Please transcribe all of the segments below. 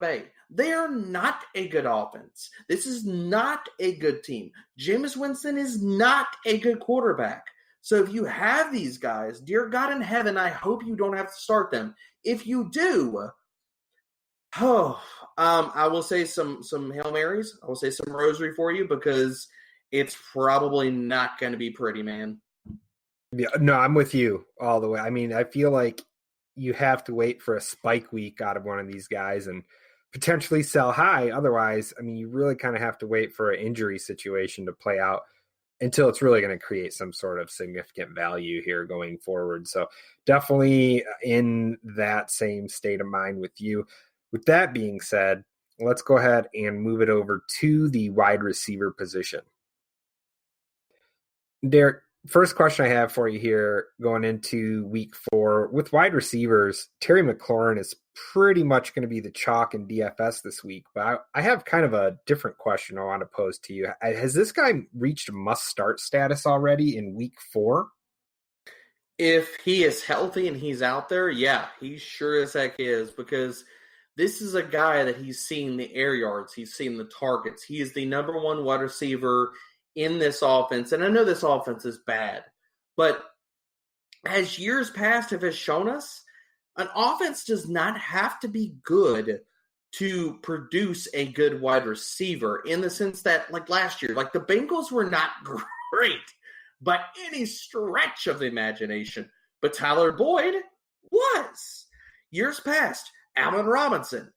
Bay. They are not a good offense. This is not a good team. Jameis Winston is not a good quarterback. So if you have these guys, dear God in heaven, I hope you don't have to start them. If you do, I will say some Hail Marys. I will say some rosary for you because it's probably not going to be pretty, man. Yeah, no, I'm with you all the way. I mean, I feel like you have to wait for a spike week out of one of these guys and potentially sell high. Otherwise, I mean, you really kind of have to wait for an injury situation to play out until it's really going to create some sort of significant value here going forward. So definitely in that same state of mind with you. With that being said, let's go ahead and move it over to the wide receiver position. Derek, first question I have for you here going into week 4 with wide receivers, Terry McLaurin is pretty much going to be the chalk in DFS this week, but I have kind of a different question I want to pose to you. Has this guy reached must start status already in week 4? If he is healthy and he's out there, yeah, he sure as heck is, because this is a guy that he's seen the air yards, he's seen the targets. He is the number one wide receiver in this offense. And I know this offense is bad, but as years past have shown us, an offense does not have to be good to produce a good wide receiver, in the sense that, like last year, like the Bengals were not great by any stretch of the imagination, but Tyler Boyd was. Years past, Allen Robinson,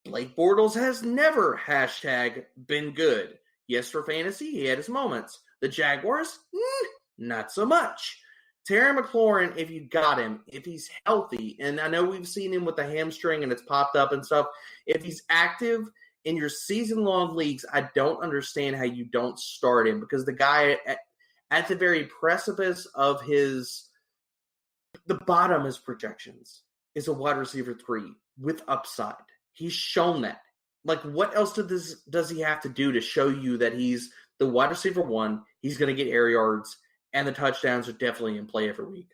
Blake Bortles has never #been good. Yes, for fantasy, he had his moments. The Jaguars, not so much. Terry McLaurin, if you got him, if he's healthy, and I know we've seen him with the hamstring and it's popped up and stuff, if he's active in your season-long leagues, I don't understand how you don't start him, because the guy at the very precipice of the bottom of his projections is a wide receiver 3 with upside. He's shown that. Like, what else does he have to do to show you that he's the wide receiver 1, he's going to get air yards, and the touchdowns are definitely in play every week?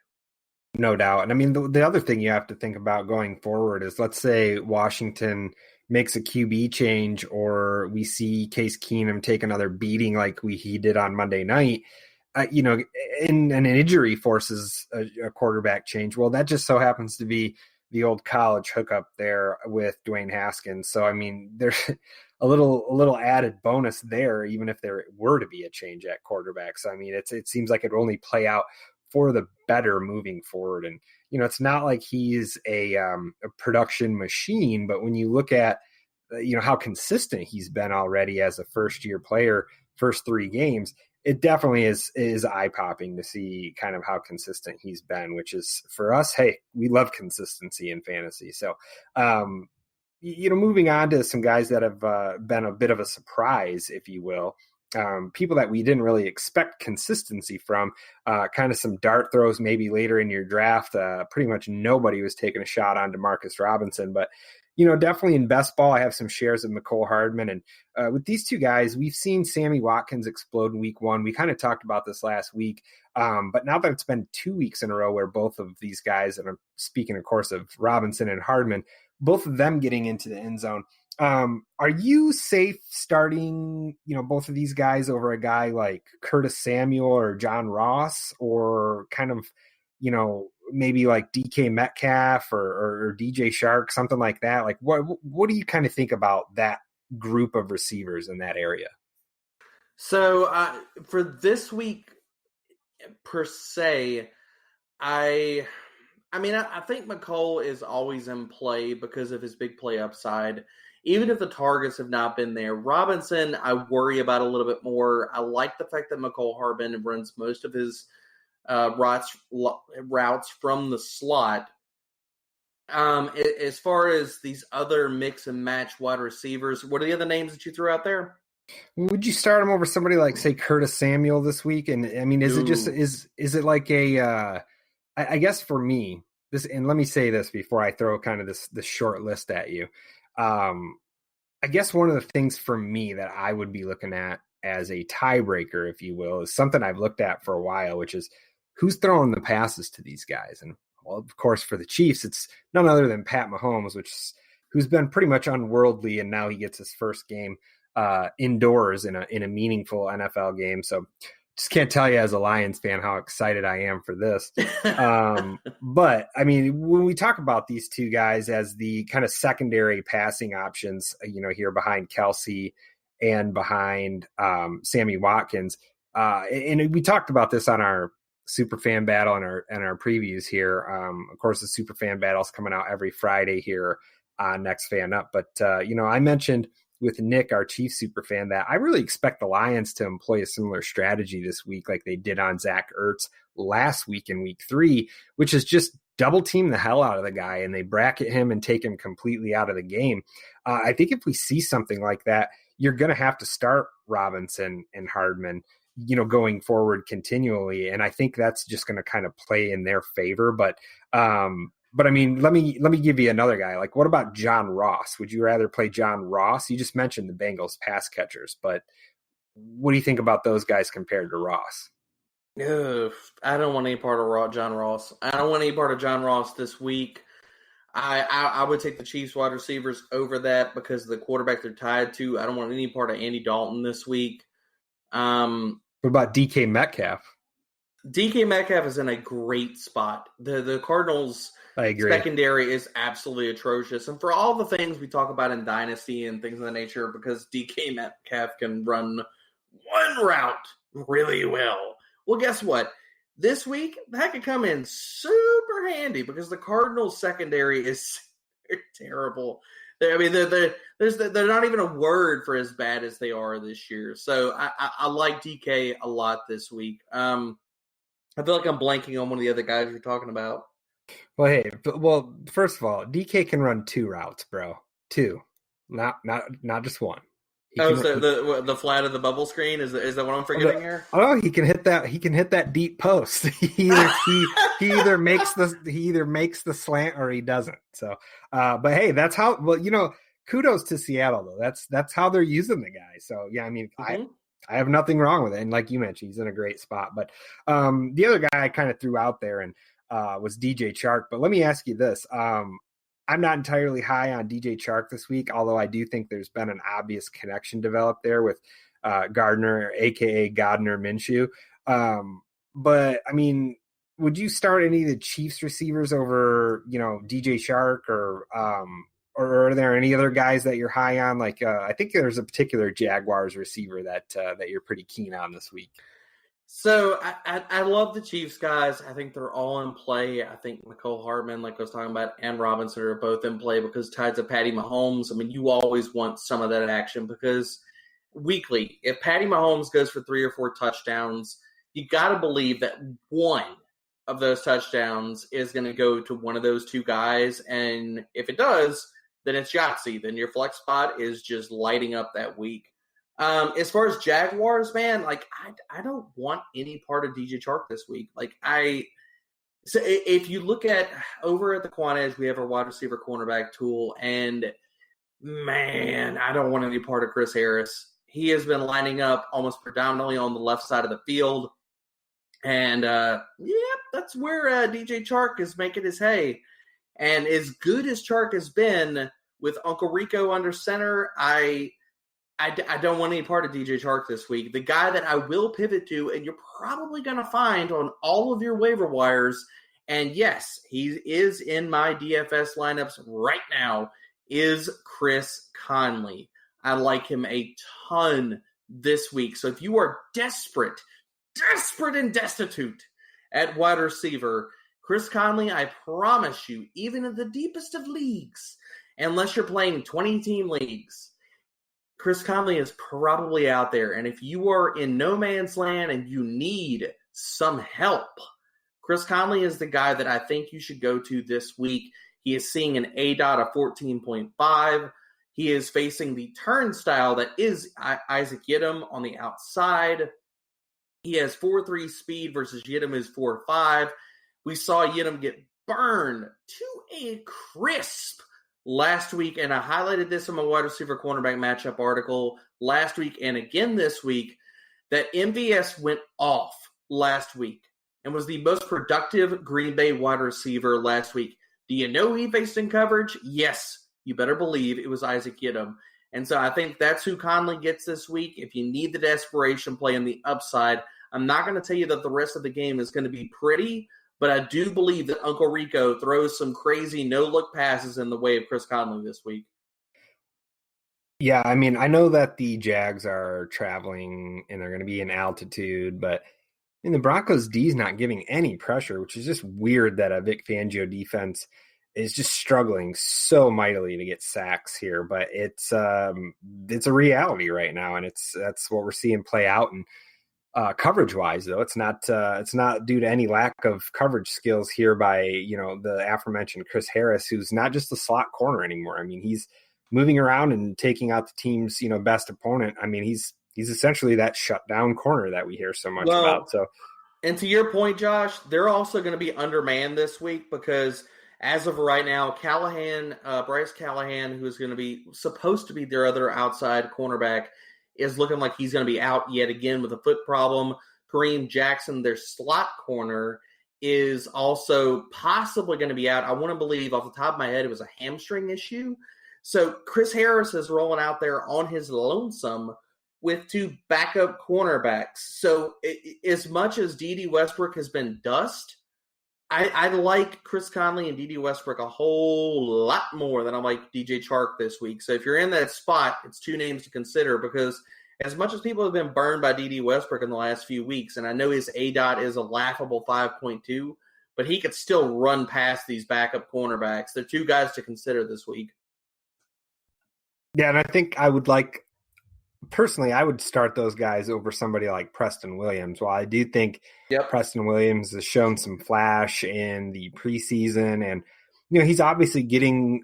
No doubt. And I mean, the other thing you have to think about going forward is, let's say Washington makes a QB change, or we see Case Keenum take another beating like he did on Monday night. And an injury forces a quarterback change. Well, that just so happens to be the old college hookup there with Dwayne Haskins. So, I mean, there's a little added bonus there, even if there were to be a change at quarterback. So, I mean, it seems like it would only play out for the better moving forward. And, it's not like he's a production machine, but when you look at, how consistent he's been already as a first-year player, first 3 games, it definitely is eye-popping to see kind of how consistent he's been, which is, for us, hey, we love consistency in fantasy. So, moving on to some guys that have been a bit of a surprise, if you will, people that we didn't really expect consistency from, kind of some dart throws maybe later in your draft. Pretty much nobody was taking a shot on Demarcus Robinson, but definitely in best ball, I have some shares of Mecole Hardman. And with these two guys, we've seen Sammy Watkins explode in week 1. We kind of talked about this last week. But now that it's been 2 weeks in a row where both of these guys, and I'm speaking, of course, of Robinson and Hardman, both of them getting into the end zone, are you safe starting, both of these guys over a guy like Curtis Samuel or John Ross, or kind of, maybe like DK Metcalf or DJ Shark, something like that? Like, what do you kind of think about that group of receivers in that area? So for this week per se, I think Mecole is always in play because of his big play upside, even if the targets have not been there. Robinson, I worry about a little bit more. I like the fact that Mecole Hardman runs most of his routes from the slot. As far as these other mix and match wide receivers, what are the other names that you threw out there? Would you start him over somebody like, say, Curtis Samuel this week? And I mean, is it like I guess for me, this, and let me say this before I throw kind of this short list at you. I guess one of the things for me that I would be looking at as a tiebreaker, if you will, is something I've looked at for a while, which is who's throwing the passes to these guys. And, well, of course, for the Chiefs, it's none other than Pat Mahomes, who's been pretty much unworldly, and now he gets his first game indoors in a meaningful NFL game. So just can't tell you as a Lions fan how excited I am for this. But I mean, when we talk about these two guys as the kind of secondary passing options, here behind Kelsey and behind Sammy Watkins, and we talked about this on our Superfan Battle and our previews here. Of course, the Superfan Battle is coming out every Friday here on Next Fan Up. But I mentioned with Nick, our chief superfan, that I really expect the Lions to employ a similar strategy this week like they did on Zach Ertz last week in week 3, which is just double team the hell out of the guy, and they bracket him and take him completely out of the game. I think if we see something like that, you're going to have to start Robinson and Hardman, going forward continually. And I think that's just going to kind of play in their favor. But I mean, let me give you another guy. Like, what about John Ross? Would you rather play John Ross? You just mentioned the Bengals pass catchers, but what do you think about those guys compared to Ross? I don't want any part of John Ross. I don't want any part of John Ross this week. I would take the Chiefs wide receivers over that because of the quarterback they're tied to. I don't want any part of Andy Dalton this week. What about DK Metcalf? DK Metcalf is in a great spot. The Cardinals' I agree. secondary is absolutely atrocious. And for all the things we talk about in Dynasty and things of that nature, because DK Metcalf can run one route really well. Well, guess what? This week, that could come in super handy because the Cardinals' secondary is terrible. They're not even a word for as bad as they are this year. So I like DK a lot this week. I feel like I'm blanking on one of the other guys you're talking about. Well, first of all, DK can run 2 routes, bro. 2, not just one. So the flat of the bubble screen is that what I'm forgetting here? Oh, he can hit that. He can hit that deep post. he either makes the slant or he doesn't. So, but hey, that's how. Well, kudos to Seattle though. That's how they're using the guy. So yeah, I mean, I have nothing wrong with it. And like you mentioned, he's in a great spot. But the other guy I kind of threw out there and was DJ Chark. But let me ask you this. I'm not entirely high on DJ Chark this week, although I do think there's been an obvious connection developed there with Gardner, a.k.a. Gardner Minshew. But, I mean, would you start any of the Chiefs receivers over, DJ Chark or are there any other guys that you're high on? Like, I think there's a particular Jaguars receiver that you're pretty keen on this week. So I love the Chiefs guys. I think they're all in play. I think Mecole Hardman, like I was talking about, and Robinson are both in play because tied to Patty Mahomes. I mean, you always want some of that action because weekly, if Patty Mahomes goes for 3 or 4 touchdowns, you got to believe that one of those touchdowns is going to go to one of those 2 guys. And if it does, then it's Yahtzee. Then your flex spot is just lighting up that week. As far as Jaguars, man, like I don't want any part of DJ Chark this week. So if you look at over at the Quant Edge, we have our wide receiver cornerback tool, and man, I don't want any part of Chris Harris. He has been lining up almost predominantly on the left side of the field, and that's where DJ Chark is making his hay. And as good as Chark has been with Uncle Rico under center, I don't want any part of DJ Chark this week. The guy that I will pivot to, and you're probably going to find on all of your waiver wires, and yes, he is in my DFS lineups right now, is Chris Conley. I like him a ton this week. So if you are desperate and destitute at wide receiver, Chris Conley, I promise you, even in the deepest of leagues, unless you're playing 20-team leagues, Chris Conley is probably out there. And if you are in no man's land and you need some help, Chris Conley is the guy that I think you should go to this week. He is seeing an ADOT of 14.5. He is facing the turnstile that is Isaac Yiadom on the outside. He has 4.3 speed versus Yiadom is 4.5. We saw Yiadom get burned to a crisp last week, and I highlighted this in my wide receiver cornerback matchup article last week and again this week, that MVS went off last week and was the most productive Green Bay wide receiver last week. Do you know he faced in coverage? Yes. you better believe it was Isaac Yiadom. And so I think that's who Conley gets this week. If you need the desperation play on the upside, I'm not going to tell you that the rest of the game is going to be pretty, but I do believe that Uncle Rico throws some crazy no-look passes in the way of Chris Conley this week. Yeah, I mean, I know that the Jags are traveling and they're going to be in altitude, but the Broncos D is not giving any pressure, which is just weird that a Vic Fangio defense is just struggling so mightily to get sacks here. But it's a reality right now, and that's what we're seeing play out. And coverage wise, though, it's not due to any lack of coverage skills here by the aforementioned Chris Harris, who's not just a slot corner anymore. I mean, he's moving around and taking out the team's best opponent. I mean, he's essentially that shutdown corner that we hear so much about. So, and to your point, Josh, they're also going to be undermanned this week because as of right now, Bryce Callahan, who is going to be supposed to be their other outside cornerback, is looking like he's going to be out yet again with a foot problem. Kareem Jackson, their slot corner, is also possibly going to be out. I want to believe off the top of my head it was a hamstring issue. So Chris Harris is rolling out there on his lonesome with two backup cornerbacks. So as much as Dede Westbrook has been dust, I like Chris Conley and Dede Westbrook a whole lot more than I like DJ Chark this week. So if you're in that spot, it's two names to consider because as much as people have been burned by Dede Westbrook in the last few weeks, and I know his ADOT is a laughable 5.2, but he could still run past these backup cornerbacks. They're two guys to consider this week. Yeah, and I think personally, I would start those guys over somebody like Preston Williams. While I do think Preston Williams has shown some flash in the preseason, and he's obviously getting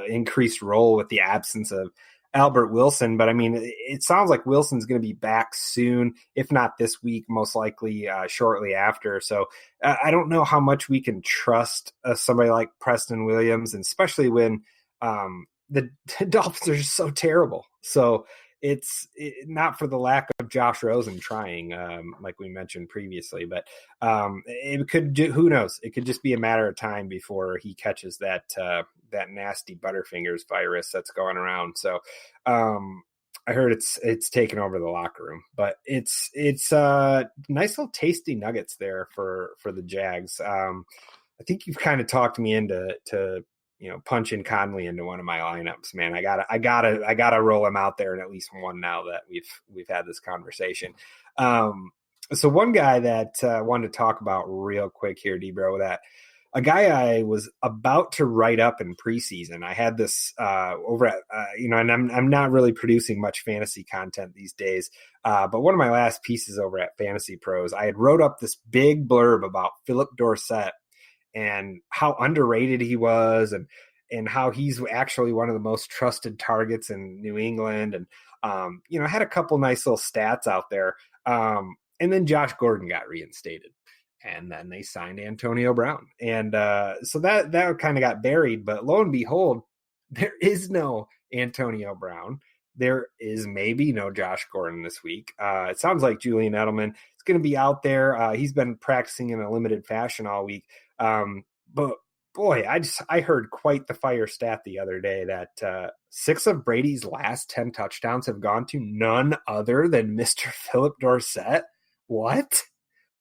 increased role with the absence of Albert Wilson. But I mean, it sounds like Wilson's going to be back soon, if not this week, most likely shortly after. So I don't know how much we can trust somebody like Preston Williams, and especially when the Dolphins are just so terrible. So it's not for the lack of Josh Rosen trying, like we mentioned previously, but it could who knows? It could just be a matter of time before he catches that nasty Butterfingers virus that's going around. So I heard it's taken over the locker room, but it's nice little tasty nuggets there for the Jags. I think you've kind of talked me into punching Conley into one of my lineups, man. I gotta roll him out there in at least one now that we've had this conversation. So one guy that I wanted to talk about real quick here, D-Bro, that a guy I was about to write up in preseason. I had this over at, and I'm not really producing much fantasy content these days, but one of my last pieces over at Fantasy Pros, I had wrote up this big blurb about Philip Dorsett and how underrated he was, and how he's actually one of the most trusted targets in New England. And, I had a couple nice little stats out there. And then Josh Gordon got reinstated, and then they signed Antonio Brown. And so that kind of got buried, but lo and behold, there is no Antonio Brown. There is maybe no Josh Gordon this week. It sounds like Julian Edelman is going to be out there. He's been practicing in a limited fashion all week. But boy, I heard quite the fire stat the other day that 6 of Brady's last 10 touchdowns have gone to none other than Mr. Philip Dorsett. What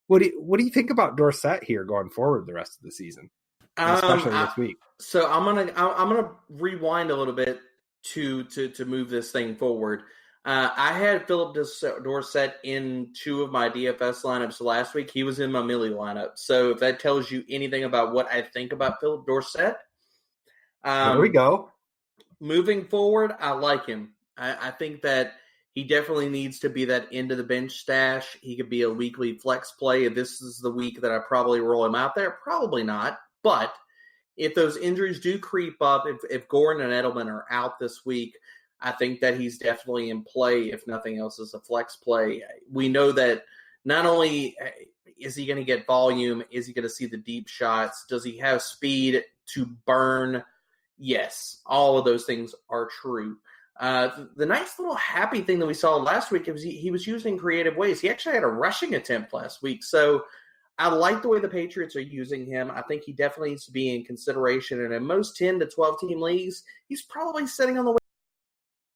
do you think about Dorsett here going forward the rest of the season, especially this week? So I'm gonna rewind a little bit to move this thing forward. I had Philip Dorsett in 2 of my DFS lineups last week. He was in my Millie lineup. So if that tells you anything about what I think about Philip Dorsett. There we go. Moving forward, I like him. I think that he definitely needs to be that end of the bench stash. He could be a weekly flex play. If this is the week that I probably roll him out there, probably not. But if those injuries do creep up, if Gordon and Edelman are out this week, I think that he's definitely in play, if nothing else, as a flex play. We know that not only is he going to get volume, is he going to see the deep shots? Does he have speed to burn? Yes, all of those things are true. The nice little happy thing that we saw last week was he was using creative ways. He actually had a rushing attempt last week. So I like the way the Patriots are using him. I think he definitely needs to be in consideration. And in most 10 to 12 team leagues, he's probably sitting on the